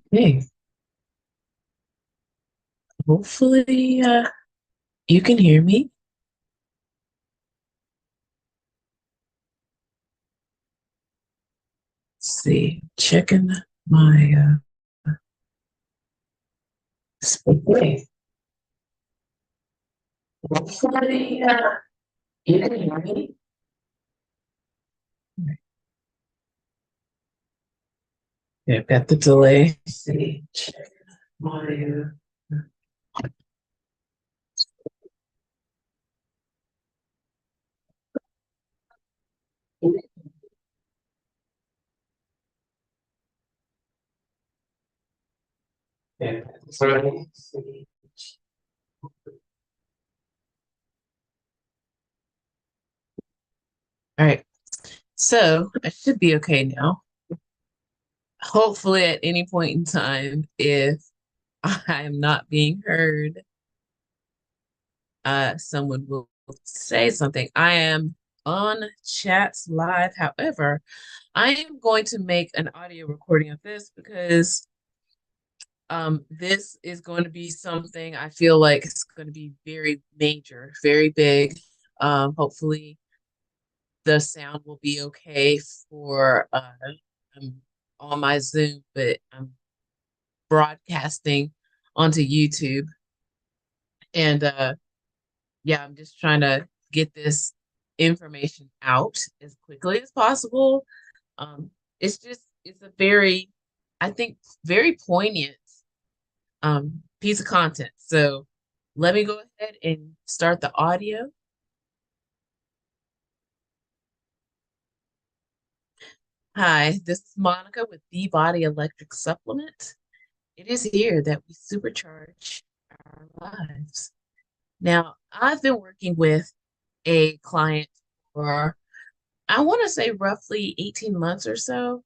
Hey, hopefully you can hear me. Let's see, checking my speaker. Hopefully you can hear me. Yeah, I've got the delay. Let's see, checking my yeah, sorry. All right, so I should be okay now. Hopefully, at any point in time, if I'm not being heard, someone will say something. I am on Chats Live. However, I am going to make an audio recording of this because this is going to be something I feel like it's going to be very major, very big. Hopefully, the sound will be okay for I'm on my Zoom, but I'm broadcasting onto YouTube. And yeah, I'm just trying to get this information out as quickly as possible. Um, it's a very, I think, very poignant piece of content. So let me go ahead and start the audio. Hi, this is Monica with The Body Electric Supplement. It is here that we supercharge our lives. Now, I've been working with a client for, I want to say, roughly 18 months or so.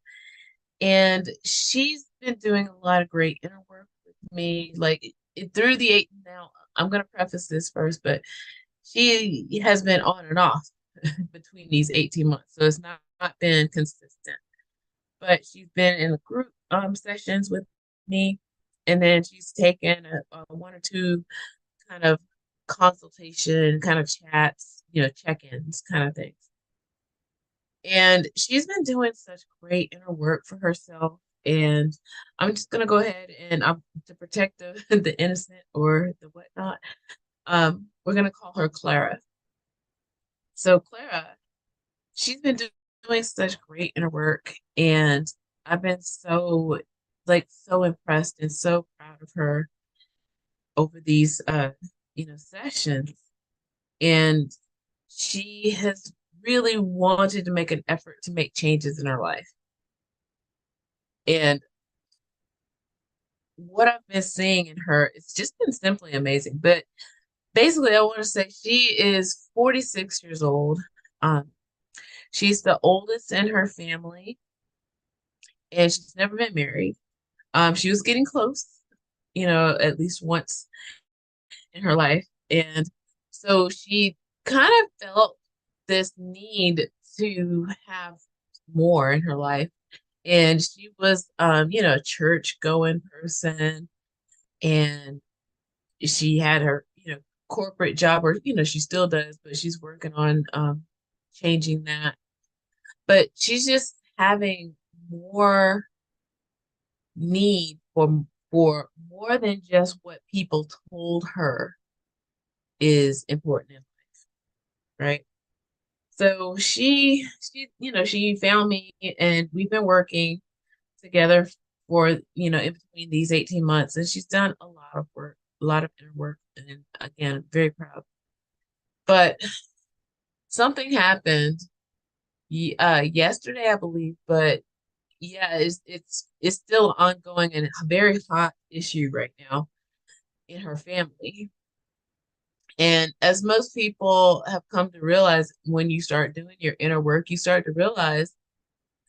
And she's been doing a lot of great inner work with me. Through the eight, now, I'm going to preface this first, but she has been on and off between these 18 months. So it's not been consistent. But she's been in the group sessions with me. And then she's taken a one or two kind of consultation, kind of chats, check-ins kind of things. And she's been doing such great inner work for herself. And I'm just gonna go ahead and to protect the the innocent or the whatnot. We're gonna call her Clara. So Clara, she's been doing such great inner work, and I've been so impressed and so proud of her over these sessions. And she has really wanted to make an effort to make changes in her life. And what I've been seeing in her, it's just been simply amazing. But basically, I want to say she is 46 years old. Um, she's the oldest in her family, and she's never been married. She was getting close, at least once in her life. And so she kind of felt this need to have more in her life. And she was, a church going person, and she had her, corporate job, or, she still does, but she's working on changing that. But she's just having more need for more than just what people told her is important in life, right? So she found me, and we've been working together for, in between these 18 months, and she's done a lot of work, a lot of inner work, and again, very proud. But something happened yesterday, I believe, but yeah, it's still ongoing and a very hot issue right now in her family. And as most people have come to realize, when you start doing your inner work, you start to realize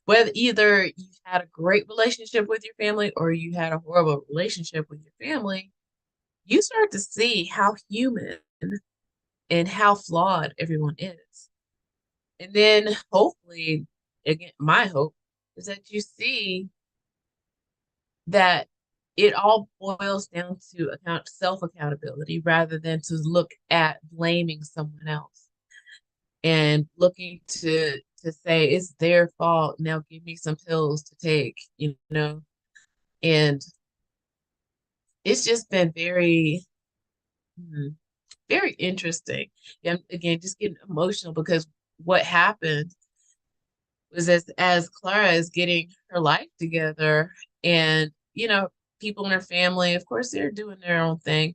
whether either you had a great relationship with your family or you had a horrible relationship with your family, you start to see how human and how flawed everyone is. And then hopefully, again, my hope is that you see that it all boils down to self accountability rather than to look at blaming someone else and looking to say it's their fault. Now give me some pills to take, and it's just been hmm, very interesting. And again, just getting emotional because what happened was as Clara is getting her life together, and people in her family, of course, they're doing their own thing.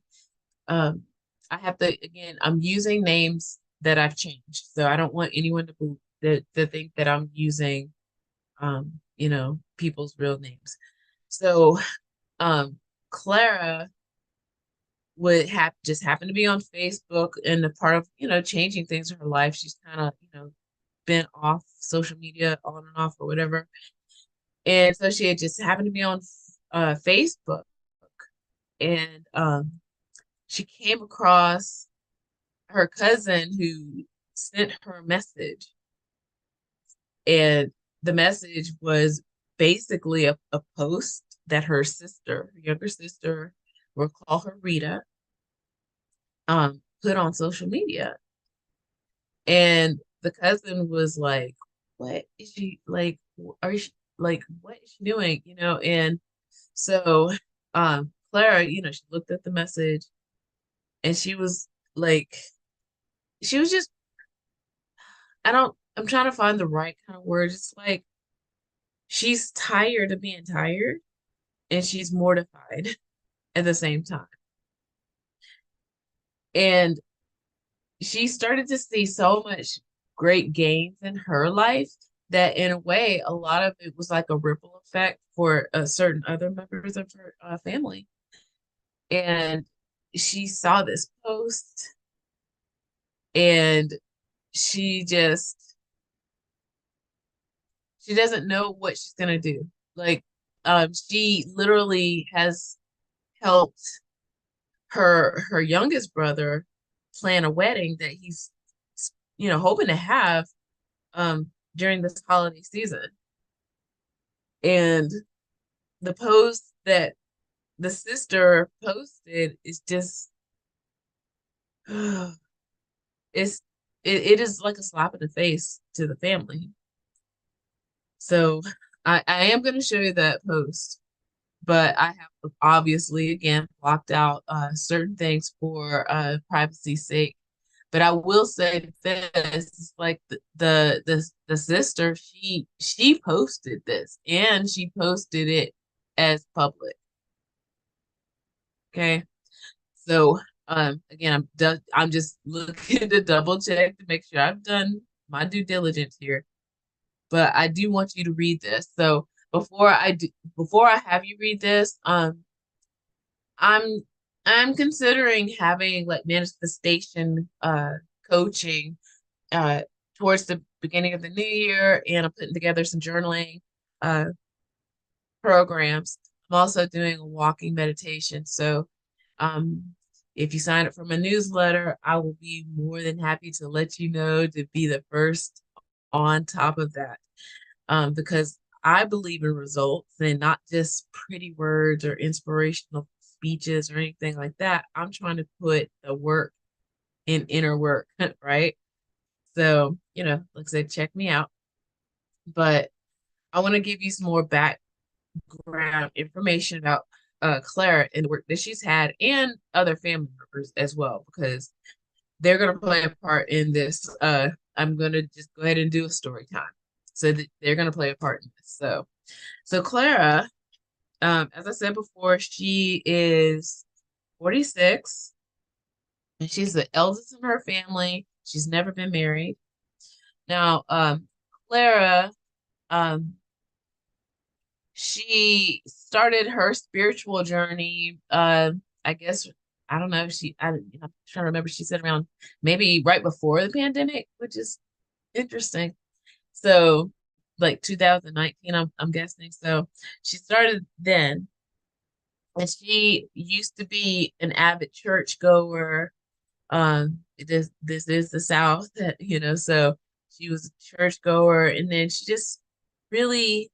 Um, I have to again, I'm using names that I've changed, so I don't want anyone to think that I'm using people's real names. So Clara would have just happen to be on Facebook and a part of, changing things in her life. She's kind of, been off social media on and off or whatever. And so she had just happened to be on Facebook, and she came across her cousin who sent her a message. And the message was basically a post that her sister, her younger sister, we'll call her Rita, put on social media. And the cousin was like, what is she like? Are she like, what is she doing? And so Clara, she looked at the message and she was like, she was just, I'm trying to find the right kind of words. It's like she's tired of being tired and she's mortified at the same time. And she started to see so much great gains in her life that in a way a lot of it was like a ripple effect for certain other members of her family. And she saw this post and she just she doesn't know what she's gonna do. Like she literally has helped her youngest brother plan a wedding that he's hoping to have during this holiday season. And the post that the sister posted is just it's it is like a slap in the face to the family. So I am going to show you that post, but I have obviously again blocked out certain things for privacy's sake. But I will say this, like the sister, she posted this and she posted it as public. Okay. So again, I'm just looking to double check to make sure I've done my due diligence here. But I do want you to read this. So before I have you read this, I'm I'm considering having like manifestation coaching uh towards the beginning of the new year, and I'm putting together some journaling uh programs. I'm also doing a walking meditation. So um if you sign up for my newsletter, I will be more than happy to let you know to be the first on top of that. Because I believe in results and not just pretty words or inspirational speeches or anything like that. I'm trying to put the work in inner work, right? So, like I said, check me out. But I want to give you some more background information about Clara and the work that she's had and other family members as well, because they're going to play a part in this. I'm going to just go ahead and do a story time. So they're going to play a part in this. So Clara, as I said before, she is 46 and she's the eldest in her family. She's never been married. Now, Clara, um, she started her spiritual journey. I guess I don't know. I'm trying to remember. She said around maybe right before the pandemic, which is interesting. So, like 2019, I'm guessing. So she started then, and she used to be an avid church goer. This is the South, so she was a church goer, and then she just really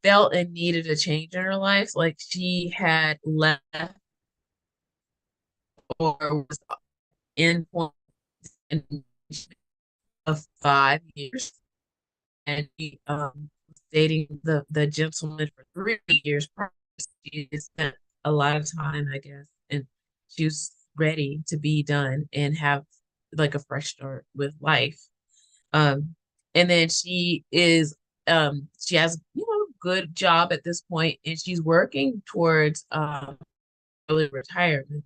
felt and needed a change in her life. Like she had left or was in of 5 years, and she was dating the gentleman for 3 years prior. She had spent a lot of time, I guess, and she was ready to be done and have like a fresh start with life. Um, and then she has, good job at this point, and she's working towards early retirement,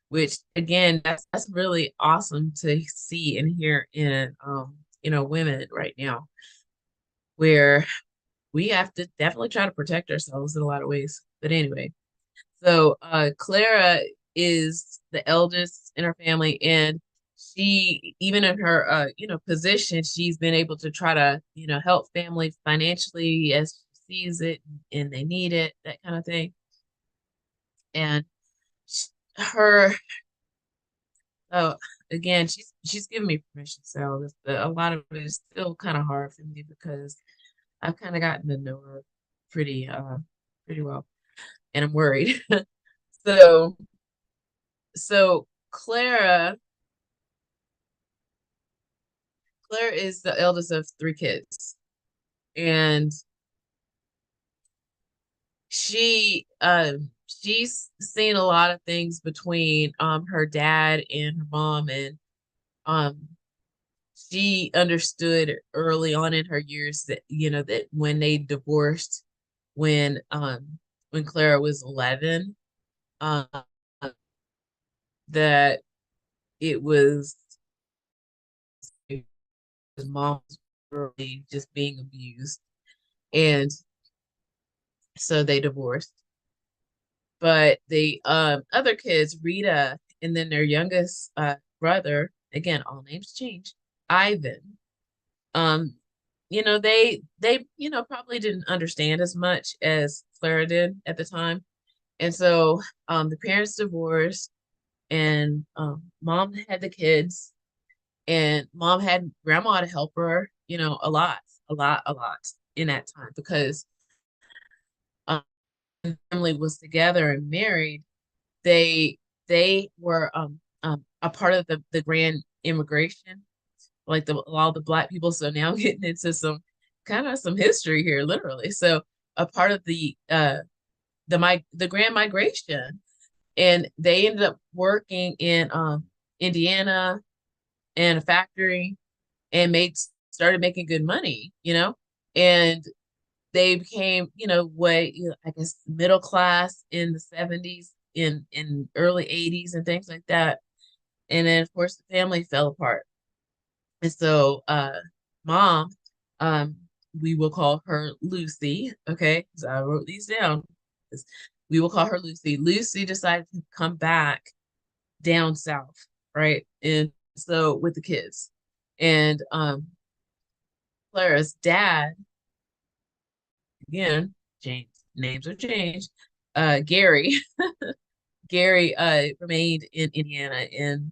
which again, that's really awesome to see and hear in women right now, where we have to definitely try to protect ourselves in a lot of ways. But anyway, so Clara is the eldest in her family, and she, even in her position, she's been able to try to help family financially as she sees it and they need it, that kind of thing. And her, oh, again, she's giving me permission to sell this, but a lot of it is still kind of hard for me because I've kind of gotten to know her pretty pretty well, and I'm worried. So so Claire is the eldest of three kids, and she's seen a lot of things between her dad and her mom, and um she understood early on in her years that that when they divorced, when Clara was 11, um that it was his mom was really just being abused, and so they divorced. But the other kids, Rita, and then their youngest brother, again, all names change, Ivan, um, they probably didn't understand as much as Clara did at the time. And so the parents divorced, and mom had the kids, and mom had grandma to help her, a lot, a lot in that time, because um, family was together and married. They were a part of the grand immigration, like all the black people. So now I'm getting into some history here, literally. So a part of the grand migration, and they ended up working in Indiana in a factory, and made started making good money, and they became, I guess middle class in the 70s, in early 80s and things like that. And then of course the family fell apart. And so mom, um, we will call her Lucy, okay? So I wrote these down. We will call her Lucy. Lucy decided to come back down south, right? And so with the kids. And Clara's dad, again, James, names are changed. Gary, Gary remained in Indiana, and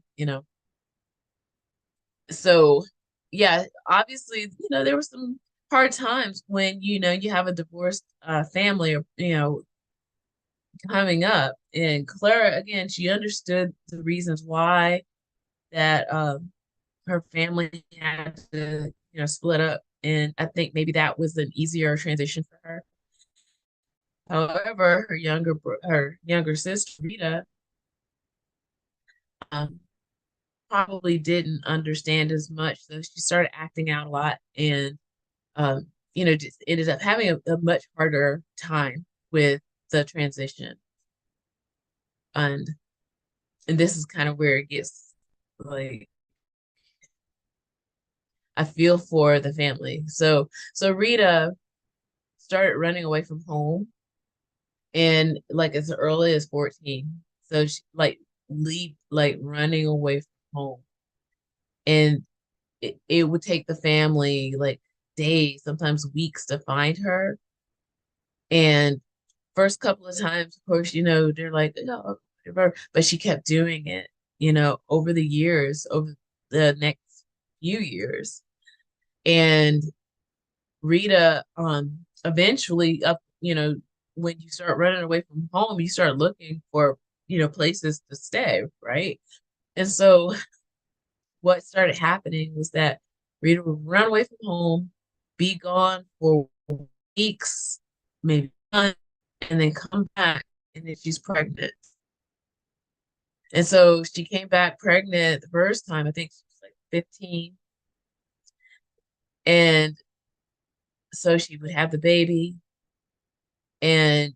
so yeah, obviously, there were some hard times when you have a divorced family, or coming up. And Clara, again, she understood the reasons why that her family had to split up, and I think maybe that was an easier transition for her. However, her younger sister Rita, um, probably didn't understand as much, so she started acting out a lot, and just ended up having a much harder time with the transition. And this is kind of where it gets, like, I feel for the family. So Rita started running away from home, and like as early as 14. So she like leave like running away from home. And it would take the family like days, sometimes weeks, to find her. And first couple of times, of course, they're like, no, whatever. But she kept doing it, over the years, over the next few years. And Rita eventually up, when you start running away from home, you start looking for, places to stay, right? And so what started happening was that Rita would run away from home, be gone for weeks, maybe months, and then come back, and then she's pregnant. And so she came back pregnant the first time, I think she was like 15. And so she would have the baby and,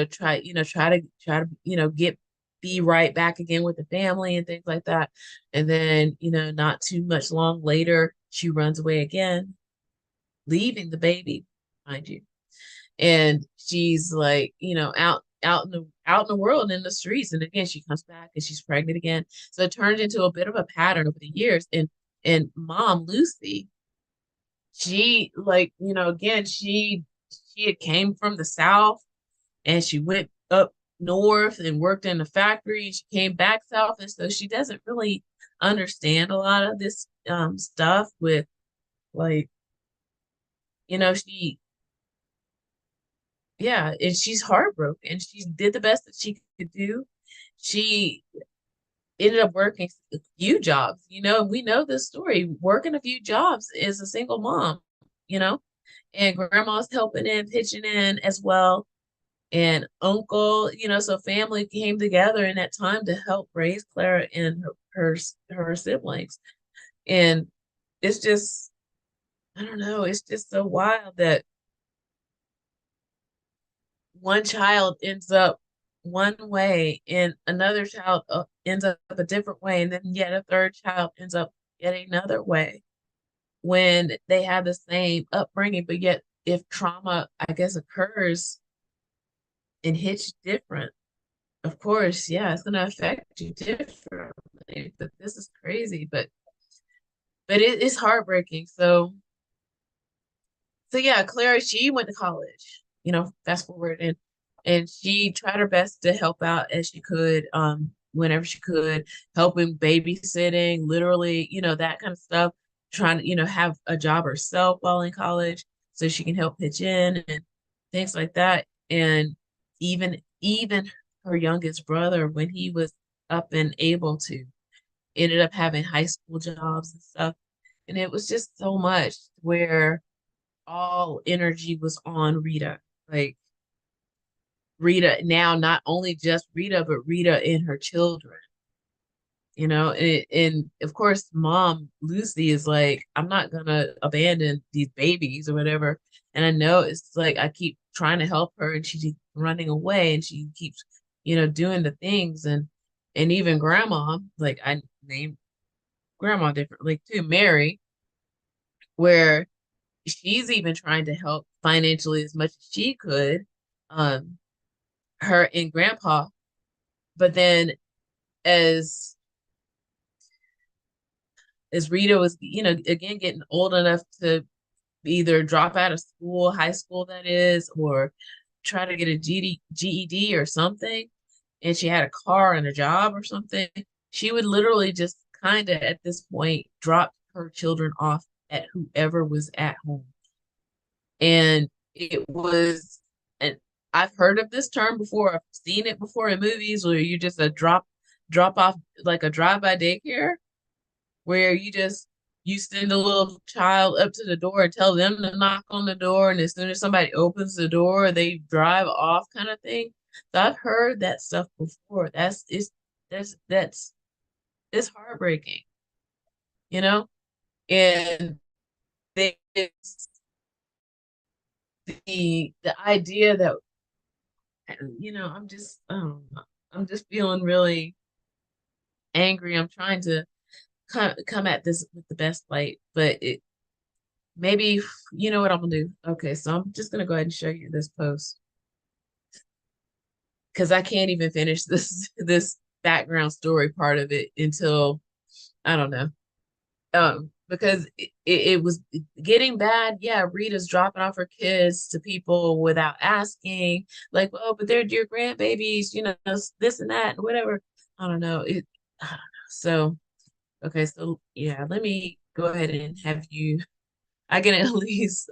try to, be right back again with the family and things like that. And then, not too much long later, she runs away again, leaving the baby, mind you. And she's like, out in the world in the streets. And again, she comes back and she's pregnant again. So it turned into a bit of a pattern over the years. And mom Lucy, she like, again, she had came from the South and she went up north and worked in the factory and she came back south. And so she doesn't really understand a lot of this stuff with like, she yeah, and she's heartbroken. She did the best that she could do. She ended up working a few jobs, and we know this story. Working a few jobs as a single mom, you know, and grandma's helping in, pitching in as well, and uncle, so family came together in that time to help raise Clara and her siblings. And it's just, I don't know, it's just so wild that one child ends up one way and another child ends up a different way, and then yet a third child ends up yet another way when they have the same upbringing. But yet, if trauma, I guess, occurs and hits you different, of course, yeah, it's going to affect you differently. But this is crazy, but it's heartbreaking. So yeah, Clara, she went to college, fast forward, and she tried her best to help out as she could, whenever she could, helping babysitting, literally, that kind of stuff, trying to, have a job herself while in college so she can help pitch in and things like that. And even her youngest brother, when he was up and able to, ended up having high school jobs and stuff. And it was just so much where all energy was on Rita. Like Rita now, not only just Rita, but Rita and her children, and of course, mom Lucy is like, I'm not gonna abandon these babies or whatever. And I know it's like I keep trying to help her and she keeps running away and she keeps, doing the things and even grandma, like I named grandma differently too, Mary, where she's even trying to help financially as much as she could, um, her and grandpa. But then as as Rita was, again getting old enough to either drop out of school, high school that is, or try to get a GED or something, and she had a car and a job or something, she would literally just kind of at this point drop her children off at whoever was at home. And it was, and I've heard of this term before. I've seen it before in movies where you just a drop off, like a drive-by daycare, where you send a little child up to the door and tell them to knock on the door, and as soon as somebody opens the door, they drive off, kind of thing. So I've heard that stuff before. That's it's heartbreaking, you know? And it's the idea that, I'm just feeling really angry. I'm trying to come at this with the best light, but maybe, you know what I'm gonna do. Okay, so I'm just gonna go ahead and show you this post because I can't even finish this background story part of it until, I don't know. Because it was getting bad. Yeah, Rita's dropping off her kids to people without asking, like, oh, but they're your grandbabies, this and that, and whatever. I don't know. I don't know. So, okay, so yeah, let me go ahead and have you, I can at least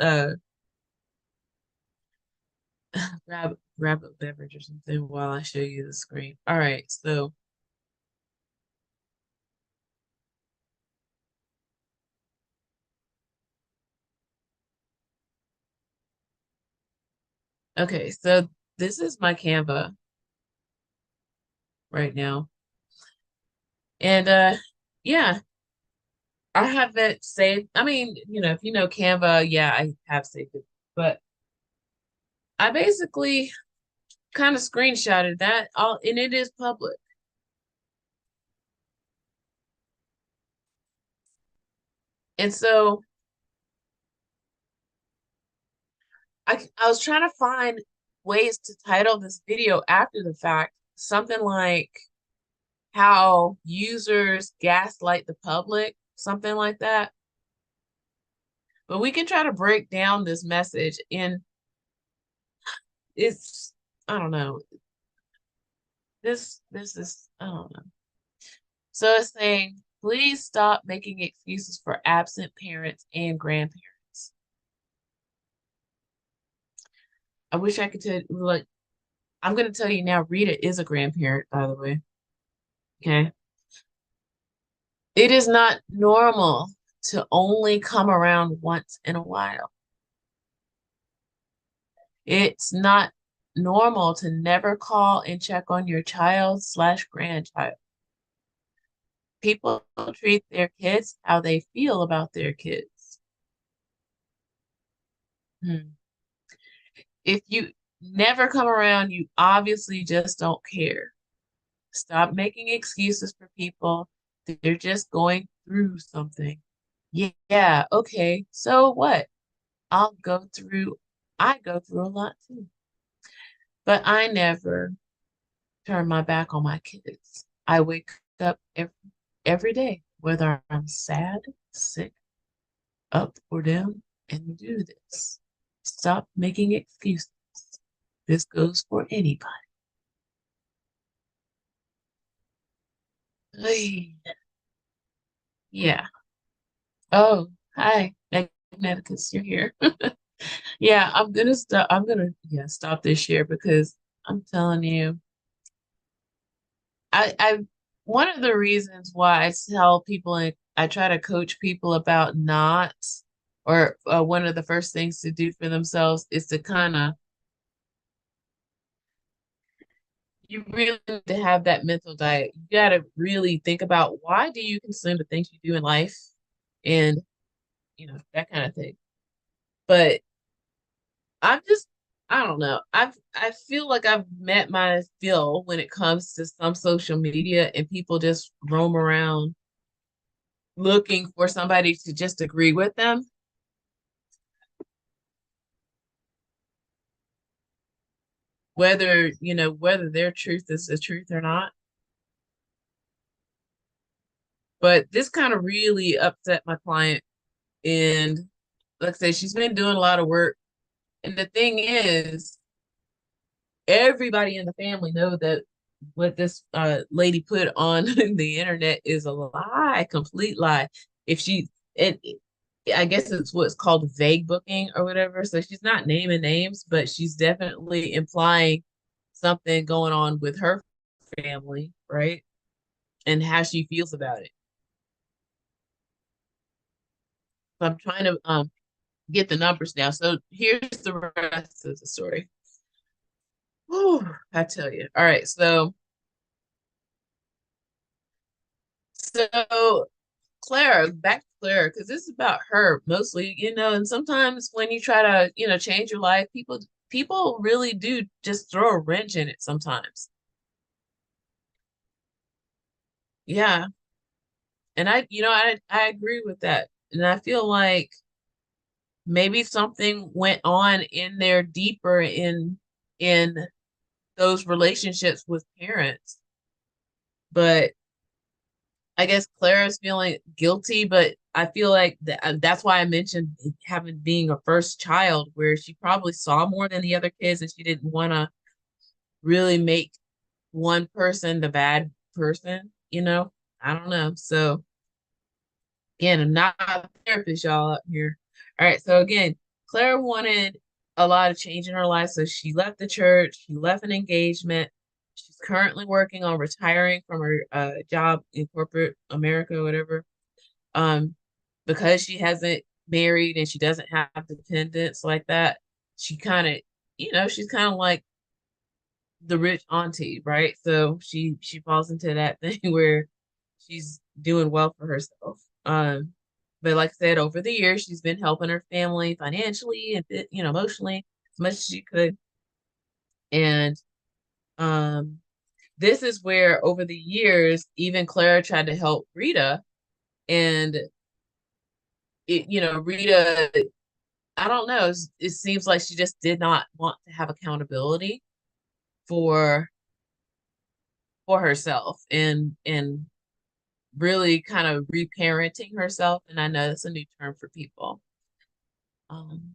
grab a beverage or something while I show you the screen. All right, so okay, so this is my Canva right now. And yeah, I have it saved. I mean, if you know Canva, yeah, I have saved it. But I basically kind of screenshotted that all and it is public. And so I was trying to find ways to title this video after the fact, something like how users gaslight the public, something like that. But we can try to break down this message and it's I don't know. This is I don't know. So it's saying, please stop making excuses for absent parents and grandparents. I wish I could tell like I'm gonna tell you now, Rita is a grandparent, by the way. Okay. It is not normal to only come around once in a while. It's not normal to never call and check on your child slash grandchild. People treat their kids how they feel about their kids. Hmm. If you never come around, you obviously just don't care. Stop making excuses for people. They're just going through something. Yeah, okay. So what? I'll go through, I go through a lot too. But I never turn my back on my kids. I wake up every day, whether I'm sad, sick, up, or down, and do this. Stop making excuses. This goes for anybody. Ay, yeah. Oh, hi, Magneticus, you're here. Yeah, stop this share because I'm telling you, I one of the reasons why I tell people and I try to coach people about not or one of the first things to do for themselves is to kind of you really need to have that mental diet. You got to really think about why do you consume the things you do in life and that kind of thing. But I'm just I don't know. I feel like I've met my fill when it comes to some social media and people just roam around looking for somebody to just agree with them, whether their truth is the truth or not. But this kind of really upset my client. And like I said, she's been doing a lot of work. And the thing is, everybody in the family know that what this lady put on the internet is a lie, complete lie. If she and I guess it's what's called vague booking or whatever. So she's not naming names, but she's definitely implying something going on with her family, right? And how she feels about it. So I'm trying to get the numbers now. So here's the rest of the story. Whew, I tell you. All right, so Clara, back to Clara, because this is about her mostly, and sometimes when you try to, change your life, people really do just throw a wrench in it sometimes. Yeah. And I agree with that. And I feel like maybe something went on in there deeper in those relationships with parents. But I guess Clara's feeling guilty, but I feel like that's why I mentioned having being a first child, where she probably saw more than the other kids, and she didn't want to really make one person the bad person. I don't know. So again, I'm not a therapist, y'all up here. All right. So again, Clara wanted a lot of change in her life. So she left the church, she left an engagement. She's currently working on retiring from her job in corporate America or whatever. Um, because she hasn't married and she doesn't have dependents like that, she kind of, she's kind of like the rich auntie, right? So she falls into that thing where she's doing well for herself. But like I said, over the years, she's been helping her family financially and emotionally as much as she could. And um, this is where over the years, even Clara tried to help Rita, and Rita, I don't know, it seems like she just did not want to have accountability for herself and really kind of reparenting herself. And I know that's a new term for people. Um,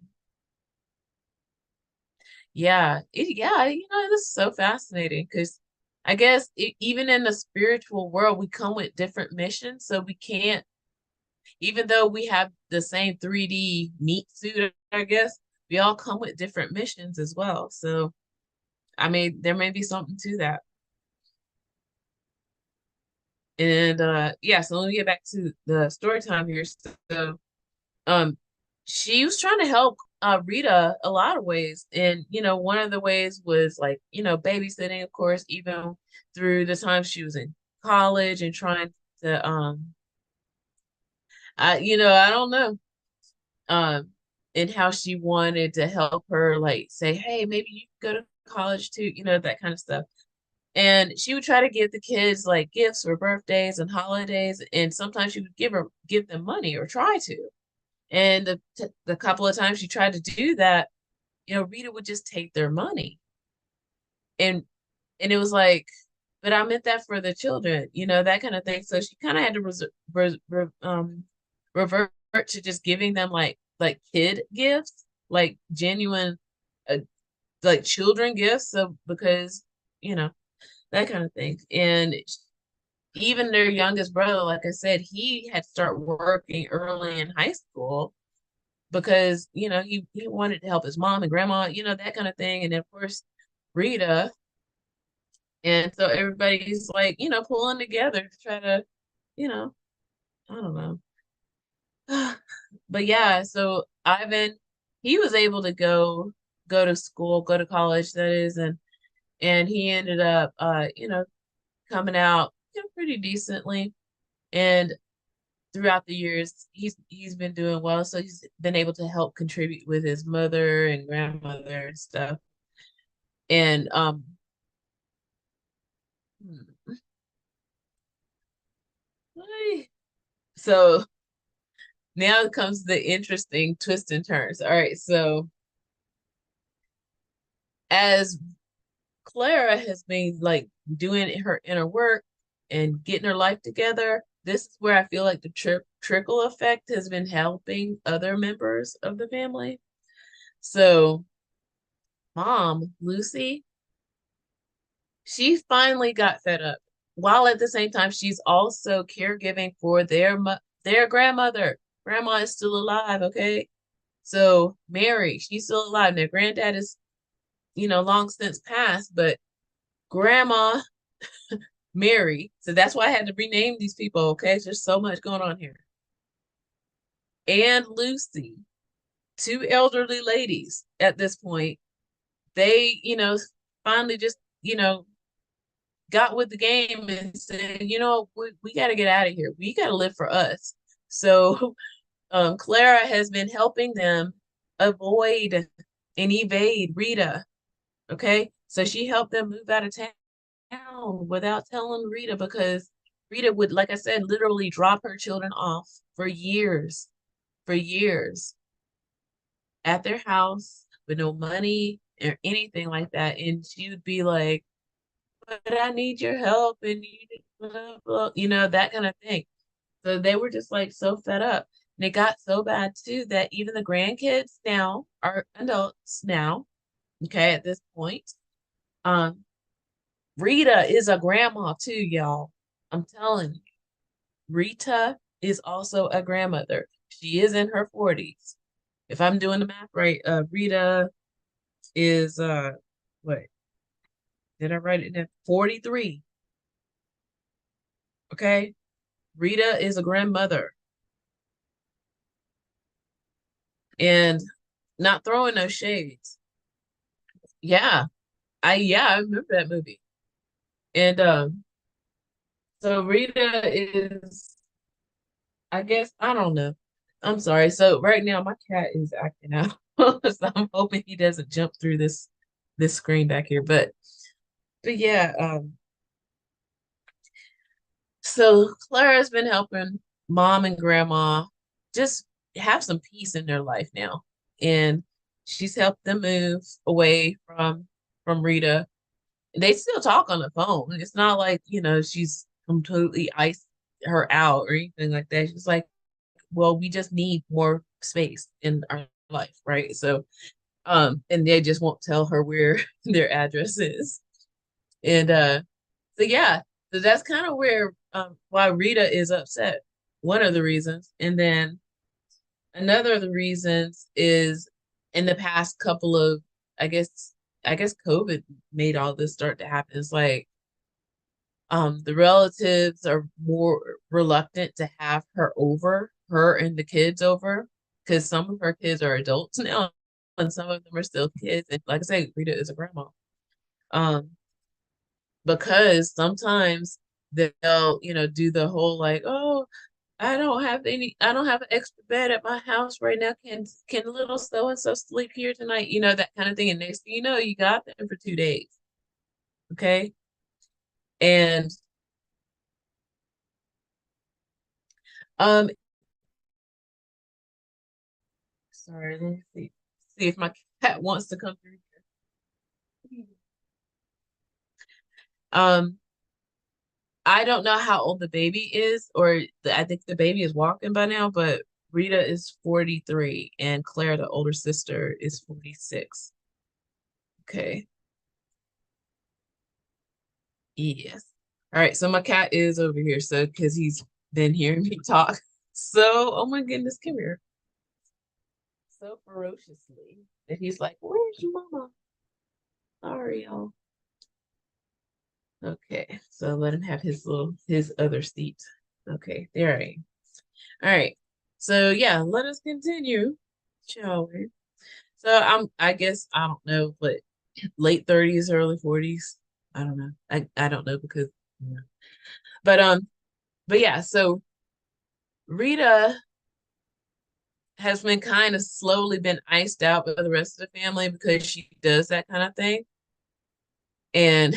yeah, this is so fascinating because I guess even in the spiritual world, we come with different missions. So we can't, even though we have the same 3D meat suit, I guess, we all come with different missions as well. So, I mean, there may be something to that. And yeah, so let me get back to the story time here. So, um, she was trying to help Rita a lot of ways. And, one of the ways was like, babysitting, of course, even through the time she was in college and trying to I don't know. Um, and how she wanted to help her, like say, hey, maybe you can go to college too, that kind of stuff. And she would try to give the kids like gifts for birthdays and holidays, and sometimes she would give them money or try to. And the couple of times she tried to do that, Rita would just take their money. And it was like, but I meant that for the children, that kind of thing. So she kind of had to revert to just giving them like kid gifts, like genuine uh, like children gifts. So because, you know, that kind of thing. And even their youngest brother, like I said, he had started working early in high school because, he wanted to help his mom and grandma, that kind of thing. And of course, Rita. And so everybody's like, pulling together to try to, you know, I don't know. But yeah, so Ivan, he was able to go to school, go to college, that is, and he ended up coming out, pretty decently. And throughout the years, he's been doing well. So he's been able to help contribute with his mother and grandmother and stuff. And hmm, so now comes the interesting twists and turns. All right, so as Clara has been like doing her inner work and getting her life together, this is where I feel like the trickle effect has been helping other members of the family. So, mom, Lucy, she finally got fed up. While at the same time, she's also caregiving for their grandmother. Grandma is still alive, okay? So Mary, she's still alive. Their granddad is, long since passed, but grandma Mary. So that's why I had to rename these people, okay? There's so much going on here. And Lucy, two elderly ladies at this point, they, finally just, got with the game and said, we got to get out of here. We got to live for us. So Clara has been helping them avoid and evade Rita. Okay. So she helped them move out of town without telling Rita because Rita would, like I said, literally drop her children off for years at their house with no money or anything like that. And she would be like, but I need your help and blah, blah, that kind of thing. So they were just like so fed up. And it got so bad too that even the grandkids now are adults now, okay, at this point. Um, Rita is a grandma too, y'all. I'm telling you. Rita is also a grandmother. She is in her 40s. If I'm doing the math right, Rita, is what did I write it down? 43. Okay. Rita is a grandmother and not throwing no shades. Yeah. I remember that movie. And so Rita is, I guess, I don't know. I'm sorry. So right now my cat is acting out. So I'm hoping he doesn't jump through this screen back here. But yeah, so Clara's been helping mom and grandma just have some peace in their life now. And she's helped them move away from Rita. They still talk on the phone. It's not like, she's completely iced her out or anything like that. She's like, well, we just need more space in our life, right? So, and they just won't tell her where their address is. And so yeah, so that's kind of where why Rita is upset. One of the reasons. And then another of the reasons is in the past couple of, I guess, I guess COVID made all this start to happen. It's like the relatives are more reluctant to have her and the kids over, because some of her kids are adults now and some of them are still kids. And like I say, Rita is a grandma. Um, because sometimes they'll, do the whole like, oh, I don't have an extra bed at my house right now. Can little so and so sleep here tonight? That kind of thing. And next thing you know, you got them for 2 days. Okay. And um sorry, let me see if my cat wants to come through here. Um, I don't know how old the baby is, or I think the baby is walking by now, but Rita is 43 and Claire, the older sister, is 46. Okay. Yes. All right. So my cat is over here. So because he's been hearing me talk. So, oh my goodness, come here. So ferociously. And he's like, where's your mama? Sorry, y'all. Okay. So let him have his other seat. Okay. There I am. All right. So yeah, let us continue, shall we? So I guess I don't know, but late 30s, early 40s. I don't know. I don't know because but but yeah, so Rita has been kind of slowly been iced out by the rest of the family because she does that kind of thing. And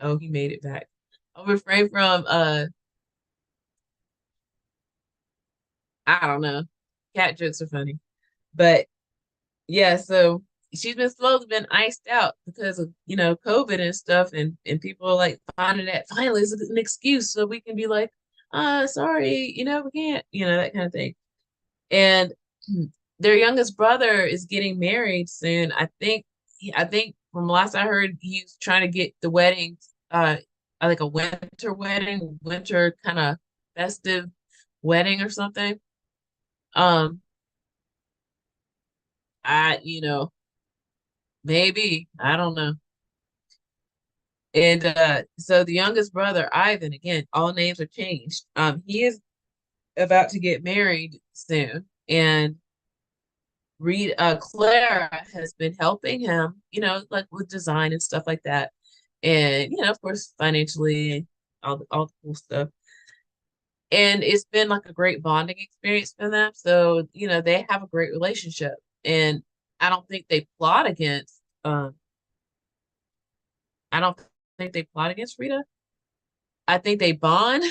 oh, he made it back. I'll refrain from I don't know. Cat jokes are funny. But yeah, so she's been slowly been iced out because of, COVID and stuff, and people are like finding that finally is an excuse so we can be like, sorry, we can't, that kind of thing. And their youngest brother is getting married soon. I think from last I heard, he's trying to get the wedding, like a winter wedding, winter kind of festive wedding or something. Um, maybe, I don't know. And so the youngest brother, Ivan, again, all names are changed. He is about to get married soon, and Clara has been helping him, like with design and stuff like that, and of course, financially, all the cool stuff. And it's been like a great bonding experience for them. So they have a great relationship, and I don't think they plot against. I don't think they plot against Rita. I think they bond,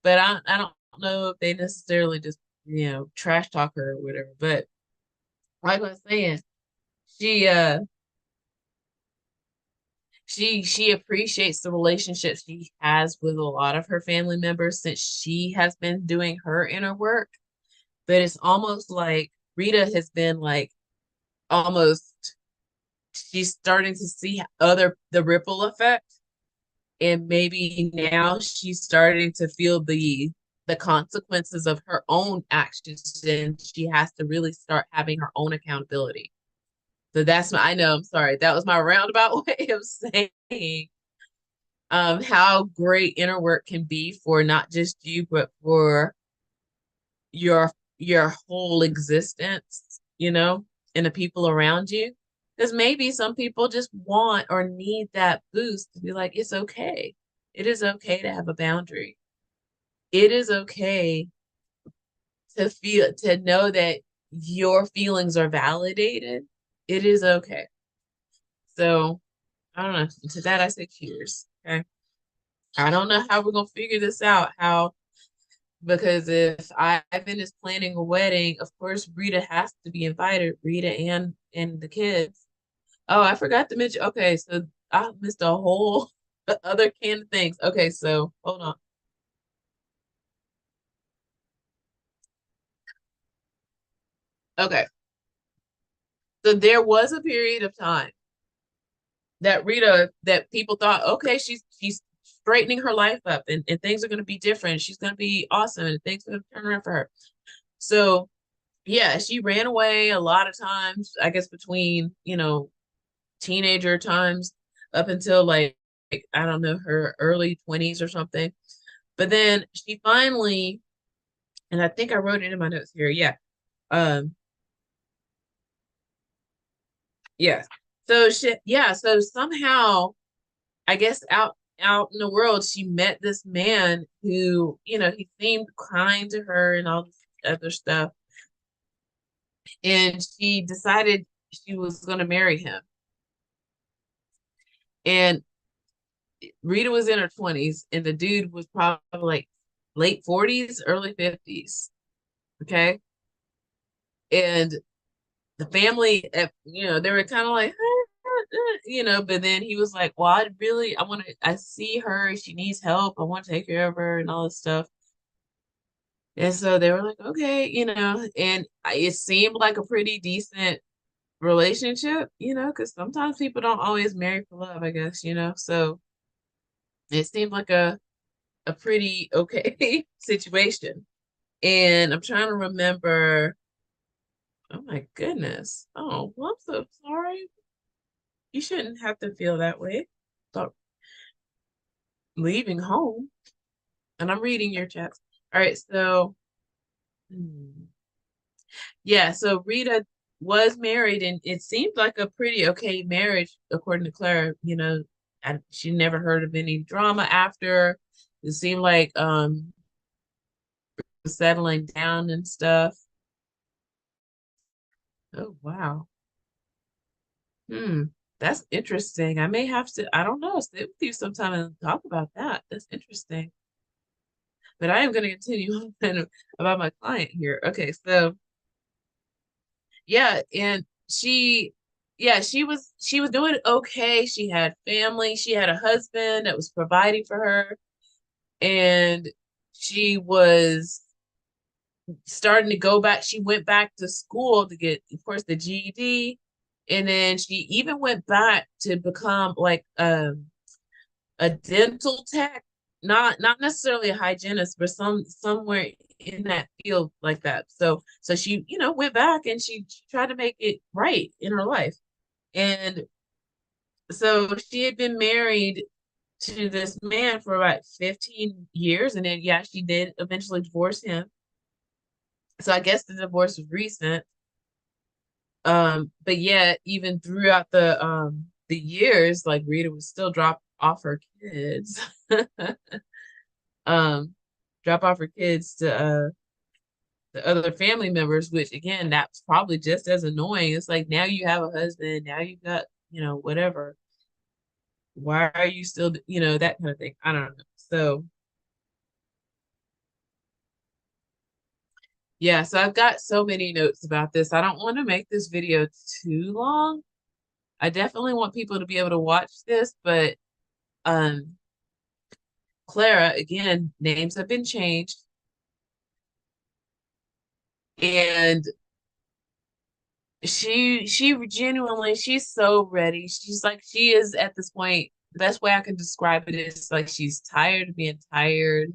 but I don't know if they necessarily just trash talk her or whatever. But like I was saying, she uh she appreciates the relationship she has with a lot of her family members since she has been doing her inner work. But it's almost like Rita has been like almost she's starting to see the ripple effect, and maybe now she's starting to feel the consequences of her own actions, and she has to really start having her own accountability. So that's my, I know, I'm sorry. That was my roundabout way of saying how great inner work can be for not just you, but for your whole existence, and the people around you. Because maybe some people just want or need that boost to be like, it's okay. It is okay to have a boundary. It is okay to know that your feelings are validated. It is okay. So I don't know. To that I say cheers. Okay. I don't know how we're gonna figure this out. How Because if Ivan is planning a wedding, of course Rita has to be invited. Rita and the kids. Oh, I forgot to mention. Okay, so I missed a whole other can of things. Okay, so hold on. Okay, so there was a period of time that Rita that people thought, okay, she's straightening her life up and things are gonna be different. She's gonna be awesome and things are gonna turn around for her. So yeah, she ran away a lot of times, I guess between, teenager times up until like I don't know, her early 20s or something. But then she finally, and I think I wrote it in my notes here. Yeah. Um, yeah. So somehow I guess out in the world she met this man who, he seemed kind to her and all this other stuff. And she decided she was going to marry him. And Rita was in her 20s and the dude was probably like late 40s, early 50s. Okay. And the family, they were kind of like, but then he was like, well, I see her. She needs help. I want to take care of her and all this stuff. And so they were like, okay, and it seemed like a pretty decent relationship, because sometimes people don't always marry for love, I guess, so it seemed like a pretty okay situation. And I'm trying to remember. Oh my goodness. Oh, well, I'm so sorry. You shouldn't have to feel that way about leaving home. And I'm reading your chats. All right, so yeah, so Rita was married and it seemed like a pretty okay marriage according to Clara. She never heard of any drama after. It seemed like settling down and stuff. Oh wow. Hmm. That's interesting. I may have to, I don't know, sit with you sometime and talk about that. That's interesting. But I am going to continue on about my client here. Okay, so yeah, and she was doing okay. She had family. She had a husband that was providing for her, and she was starting to go back. She went back to school to get, of course, the GED, and then she even went back to become like a dental tech, not necessarily a hygienist, but somewhere in that field like that. So she, went back and she tried to make it right in her life. And so she had been married to this man for about 15 years, and then yeah, she did eventually divorce him. So I guess the divorce was recent. But yeah, even throughout the years, like Rita would still drop off her kids. um drop off her kids to the other family members, which again, that's probably just as annoying. It's like now you have a husband, now you got, whatever. Why are you still, that kind of thing. I don't know. So yeah, so I've got so many notes about this. I don't want to make this video too long. I definitely want people to be able to watch this, but um Clara, again, names have been changed. And she genuinely, she's so ready. She's like, she is at this point, the best way I can describe it is like she's tired of being tired.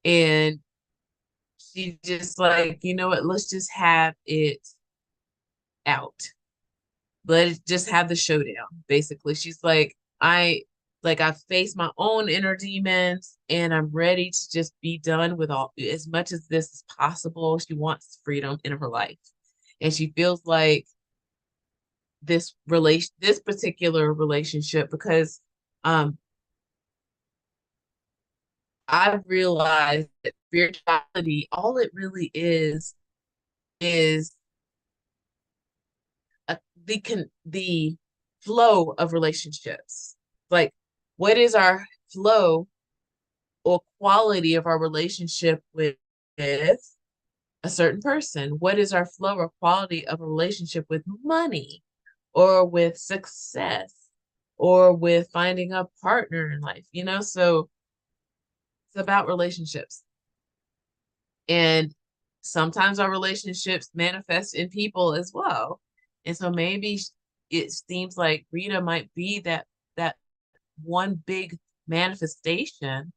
And she just like, you know what, let's just have it out. Let it just have the showdown. Basically, she's like, I face my own inner demons, and I'm ready to just be done with all as much as this is possible. She wants freedom in her life, and she feels like this particular relationship, because um I've realized that spirituality, all it really is the flow of relationships. Like, what is our flow or quality of our relationship with a certain person? What is our flow or quality of a relationship with money, or with success, or with finding a partner in life? So it's about relationships. And sometimes our relationships manifest in people as well. And so maybe it seems like Rita might be that one big manifestation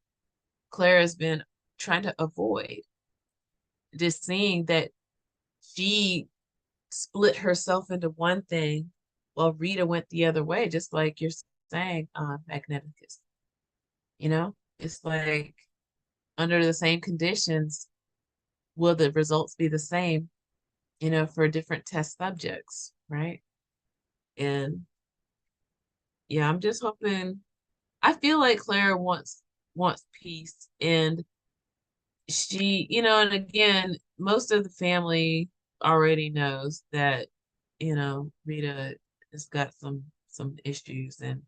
Clara's been trying to avoid. Just seeing that she split herself into one thing while Rita went the other way, just like you're saying, Magneticus. It's like, under the same conditions, will the results be the same, for different test subjects, right? And yeah, I'm just hoping. I feel like Clara wants peace, and and again, most of the family already knows that, Rita has got some issues. And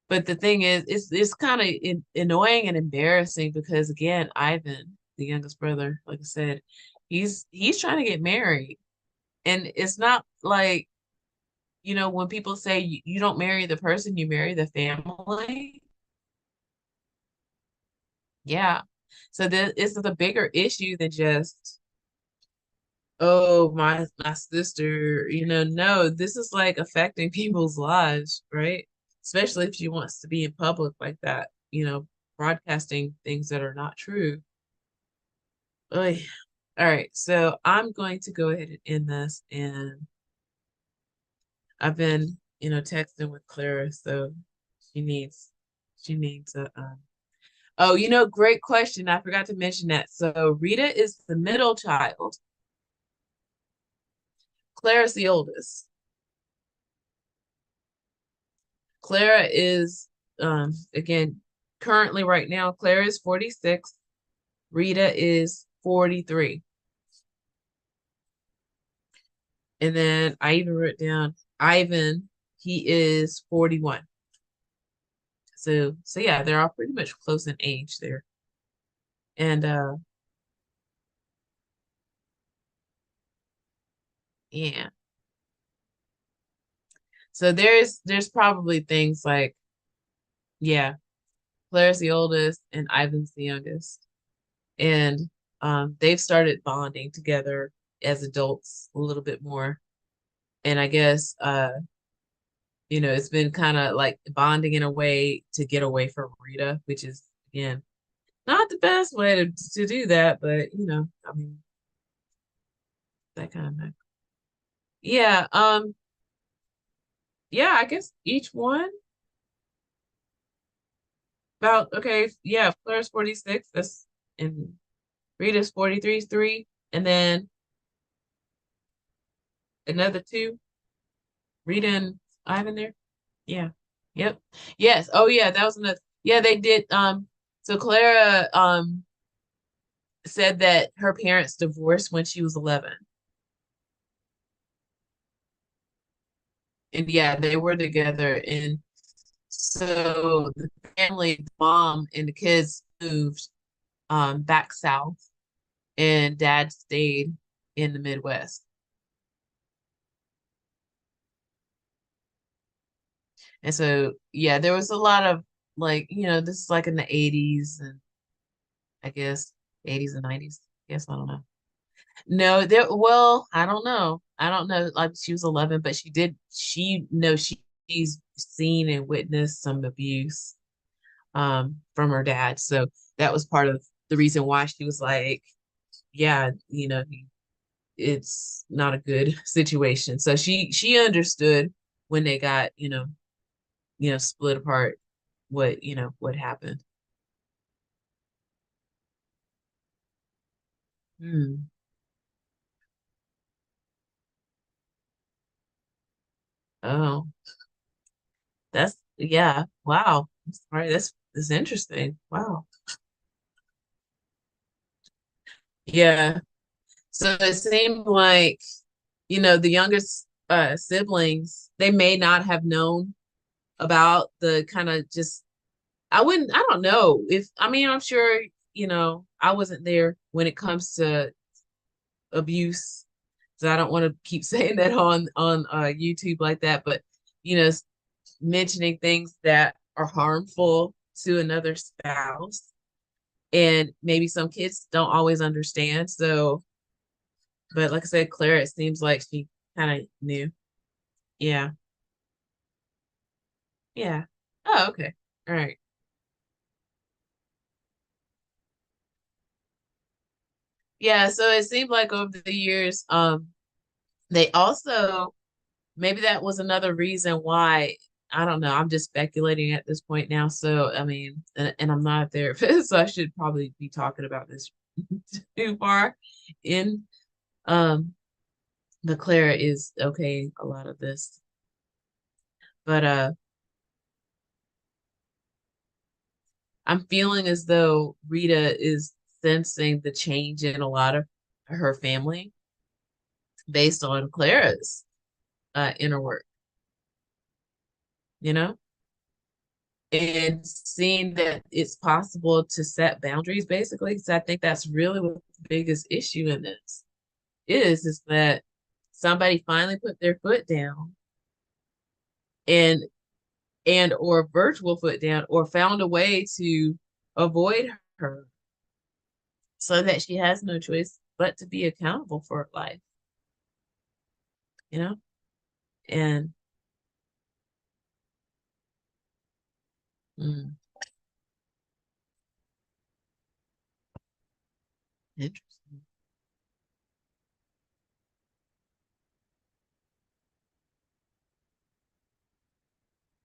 but the thing is, it's kind of annoying and embarrassing, because again, Ivan, the youngest brother, like I said, he's trying to get married. And it's not like, when people say you don't marry the person, you marry the family. Yeah. So this is a bigger issue than just, oh, my sister, no, this is like affecting people's lives, right? Especially if she wants to be in public like that, broadcasting things that are not true. Oy. All right, so I'm going to go ahead and end this, and I've been, texting with Clara, so she needs she needs a oh, great question. I forgot to mention that. So Rita is the middle child. Clara's the oldest. Clara is, again, currently right now, Clara is 46. Rita is 43. And then I even wrote down Ivan, he is 41. So yeah, they're all pretty much close in age there. And yeah. So there's probably things like, yeah, Claire's the oldest and Ivan's the youngest. And they've started bonding together as adults a little bit more. And I guess it's been kind of like bonding in a way to get away from Rita, which is, again, not the best way to do that, but I mean, that kind of thing. Yeah, yeah, I guess each one about, okay, yeah, Claire's 46, that's, and Rita's 43 is three, and then another two, Rita and Ivan there. Yeah. Yep. Yes. Oh yeah, that was another. Yeah, they did. So Clara said that her parents divorced when she was 11. And yeah, they were together. And so the family, the mom and the kids moved back south, and dad stayed in the Midwest. And so yeah, there was a lot of, like, this is like in the 80s, and I guess 80s and 90s. I guess I don't know. No, well, I don't know. I don't know. Like, she was 11, but she's seen and witnessed some abuse from her dad. So that was part of the reason why she was like, yeah, it's not a good situation. So she understood when they got, split apart what happened. Hmm. Oh, that's yeah. Wow. All right, that's interesting. Wow. Yeah. So it seemed like, the youngest siblings, they may not have known about the kind of just I don't know if I mean I'm sure, I wasn't there when it comes to abuse. So I don't want to keep saying that on YouTube like that, but you know, mentioning things that are harmful to another spouse. And maybe some kids don't always understand. So, but like I said, Claire, it seems like she kind of knew. Yeah. Yeah. Oh, okay. All right. Yeah, so it seemed like over the years, they also maybe that was another reason why, I don't know, I'm just speculating at this point now. So I mean, and I'm not a therapist, so I should probably be talking about this too far in. Um, but Clara is okay a lot of this. But I'm feeling as though Rita is sensing the change in a lot of her family based on Clara's inner work, you know? And seeing that it's possible to set boundaries basically. So I think that's really what the biggest issue in this is that somebody finally put their foot down and or virtual foot down or found a way to avoid her so that she has no choice but to be accountable for her life, you know? And mm, interesting.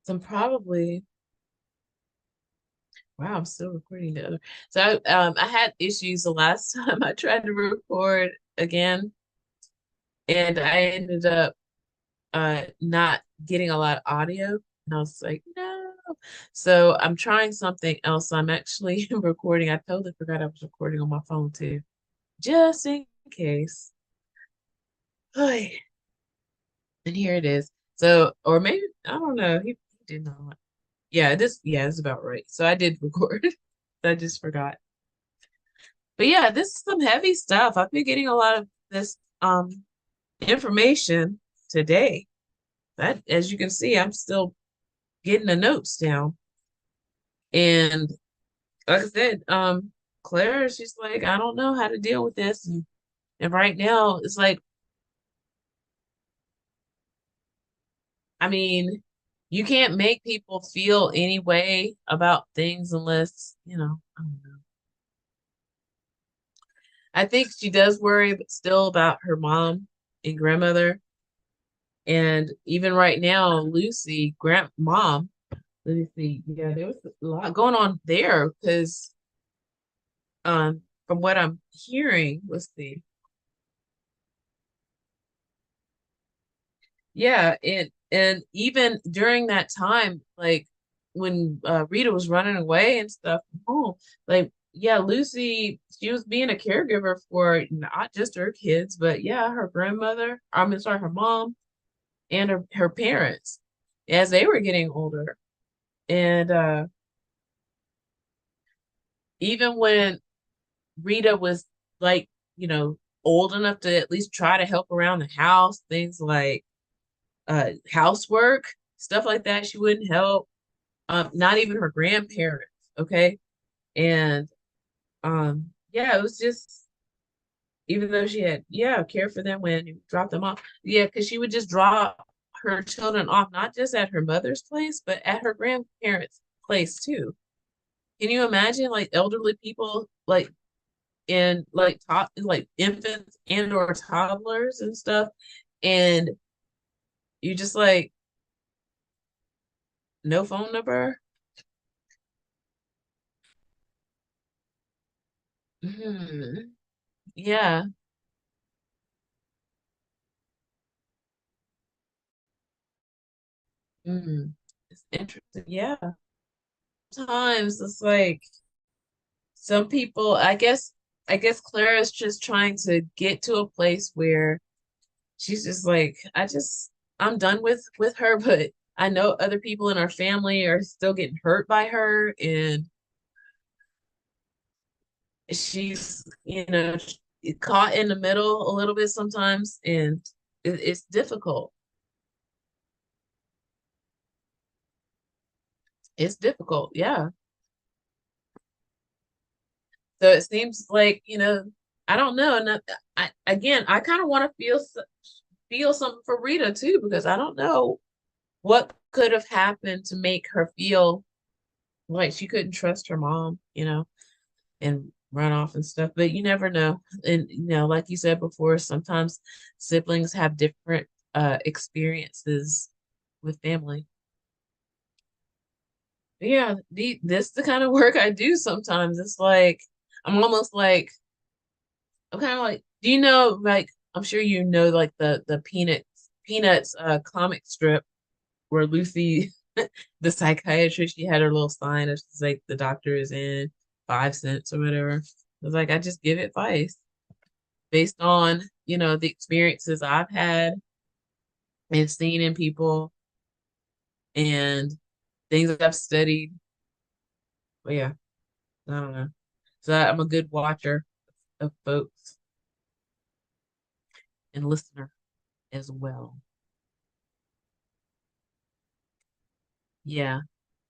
So probably wow, I'm still recording the other. So I had issues the last time I tried to record again, and I ended up not getting a lot of audio. And I was like, no. So I'm trying something else. I'm actually recording. I totally forgot I was recording on my phone too, just in case. Ay, and here it is. So, or maybe I don't know. He did not. Yeah, it's about right. So I did record. I just forgot. But yeah, this is some heavy stuff. I've been getting a lot of this information today. That, as you can see, I'm still getting the notes down. And like I said, Claire, she's like, I don't know how to deal with this. And right now, it's like, I mean, you can't make people feel any way about things unless, I don't know. I think she does worry, but still about her mom and grandmother. And even right now, Lucy, grandmom, let me see. Yeah, there was a lot going on there because from what I'm hearing, let's see. Yeah, and even during that time, like when Rita was running away and stuff from home, like yeah, Lucy, she was being a caregiver for not just her kids, but yeah, her grandmother, sorry, her mom and her parents as they were getting older. And even when Rita was like, old enough to at least try to help around the house, things like housework, stuff like that, she wouldn't help. Not even her grandparents, okay? And yeah, it was just even though she had, yeah, care for them when you drop them off. Yeah, because she would just drop her children off, not just at her mother's place, but at her grandparents' place too. Can you imagine like elderly people like in like top like infants and or toddlers and stuff, and you just like no phone number. Hmm. Yeah. Mm. It's interesting. Yeah. Sometimes it's like some people, I guess Clara's just trying to get to a place where she's just like, I'm done with her, but I know other people in our family are still getting hurt by her, and she's, caught in the middle a little bit sometimes, and it's difficult. It's difficult, yeah. So it seems like, I don't know. And I kind of want to feel something for Rita too, because I don't know what could have happened to make her feel like she couldn't trust her mom, and run off and stuff. But you never know. And like you said before, sometimes siblings have different experiences with family. But yeah, this the kind of work I do sometimes. It's like I'm almost like I'm kind of like, do you know, like, I'm sure you know, like the Peanuts comic strip where Lucy, the psychiatrist, she had her little sign that says like the doctor is in 5 cents or whatever. It was like I just give advice based on, the experiences I've had and seen in people and things that I've studied. But yeah, I don't know. So I'm a good watcher of folks and listener as well. Yeah.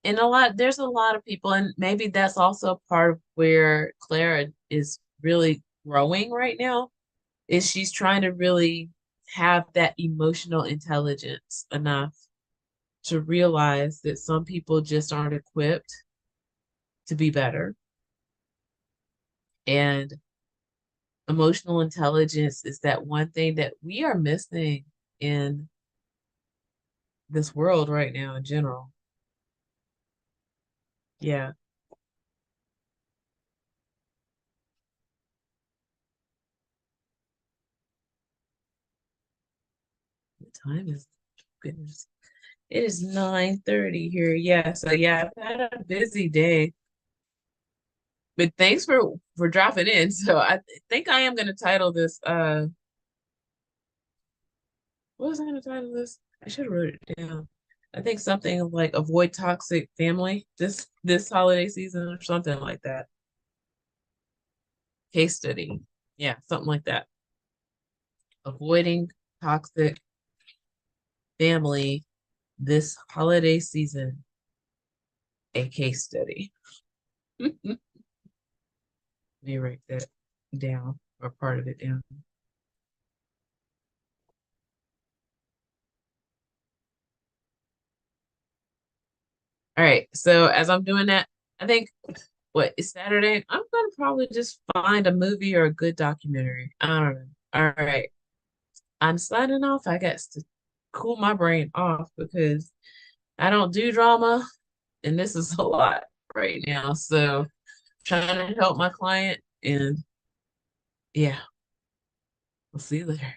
And there's a lot of people, and maybe that's also part of where Clara is really growing right now, is she's trying to really have that emotional intelligence enough to realize that some people just aren't equipped to be better. And emotional intelligence is that one thing that we are missing in this world right now in general. Yeah. The time is, goodness. It is 9:30 here. Yeah, so yeah, I've had a busy day. But thanks for dropping in. So think I am gonna title this what was I gonna title this? I should have wrote it down. I think something like avoid toxic family this holiday season or something like that. Case study. Yeah, something like that. Avoiding toxic family this holiday season, a case study. Let me write that down or part of it down. All right. So as I'm doing that, I think what is Saturday? I'm gonna probably just find a movie or a good documentary. I don't know. All right. I'm signing off. I got to cool my brain off because I don't do drama and this is a lot right now. So trying to help my client and yeah, we'll see you later.